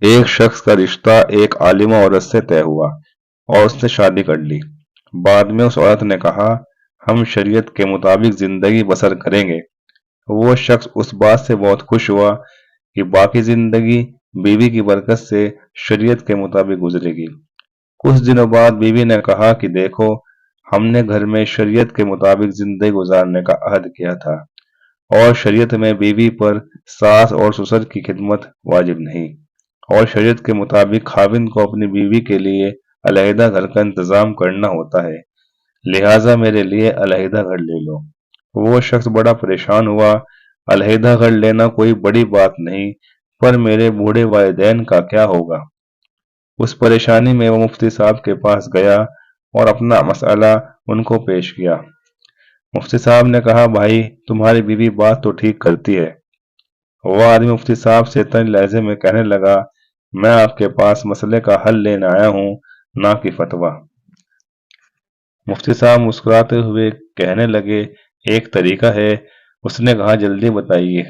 एक शख्स का रिश्ता एक आलिमा औरत से तय हुआ और उसने शादी कर ली। बाद में उस औरत ने कहा, हम शरीयत के मुताबिक जिंदगी बसर करेंगे। वो शख्स उस बात से बहुत खुश हुआ कि बाकी जिंदगी बीवी की बरकत से शरीयत के मुताबिक गुजरेगी। कुछ दिनों बाद बीवी ने कहा कि देखो, हमने घर में शरीयत के मुताबिक जिंदगी गुजारने का अहद किया था और शरीयत में बीवी पर सास और ससुर की खिदमत वाजिब नहीं, और शरीयत के मुताबिक खाविंद को अपनी बीवी के लिए अलहदा घर का इंतजाम करना होता है, लिहाजा मेरे लिए अलहदा घर ले लो। वो शख्स बड़ा परेशान हुआ। अलहदा घर लेना कोई बड़ी बात नहीं, पर मेरे बूढ़े वालिदैन का क्या होगा? उस परेशानी में वो मुफ्ती साहब के पास गया और अपना मसला उनको पेश किया। मुफ्ती साहब ने कहा, भाई तुम्हारी बीवी बात तो ठीक करती है। वो आदमी मुफ्ती साहब से तनी लहजे में कहने लगा, मैं आपके पास मसले का हल लेने आया हूँ, ना कि फतवा। मुफ्ती साहब मुस्कुराते हुए कहने लगे, एक तरीका है। उसने कहा, जल्दी बताइए।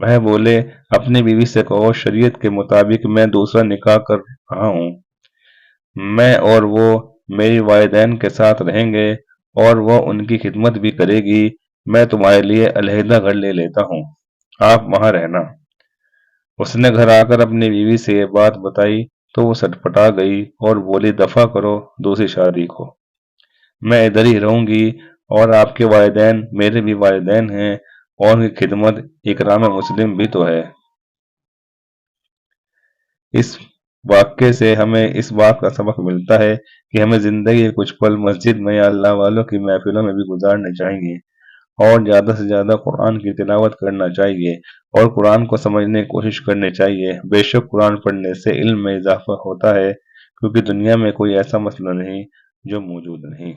वह बोले, अपनी बीवी से कहो शरीयत के मुताबिक मैं दूसरा निकाह कर रहा हूँ। मैं और वो मेरी वालिदैन के साथ रहेंगे और वो उनकी खिदमत भी करेगी। मैं तुम्हारे लिए अलहदा घर ले लेता हूँ, आप वहां रहना। उसने घर आकर अपनी बीवी से ये बात बताई तो वो सटपटा गई और बोली, दफा करो दूसरी शादी को। मैं इधर ही रहूंगी और आपके वालिदैन मेरे भी वालिदैन हैं और उनकी खिदमत इकराम मुस्लिम भी तो है। इस वाक़ये से हमें इस बात का सबक मिलता है कि हमें ज़िंदगी के कुछ पल मस्जिद में या अल्लाह वालों की महफिलों में भी गुजारने चाहिए और ज़्यादा से ज़्यादा कुरान की तिलावत करना चाहिए और कुरान को समझने की कोशिश करनी चाहिए। बेशक कुरान पढ़ने से इल्म में इजाफा होता है, क्योंकि दुनिया में कोई ऐसा मसला नहीं जो मौजूद नहीं।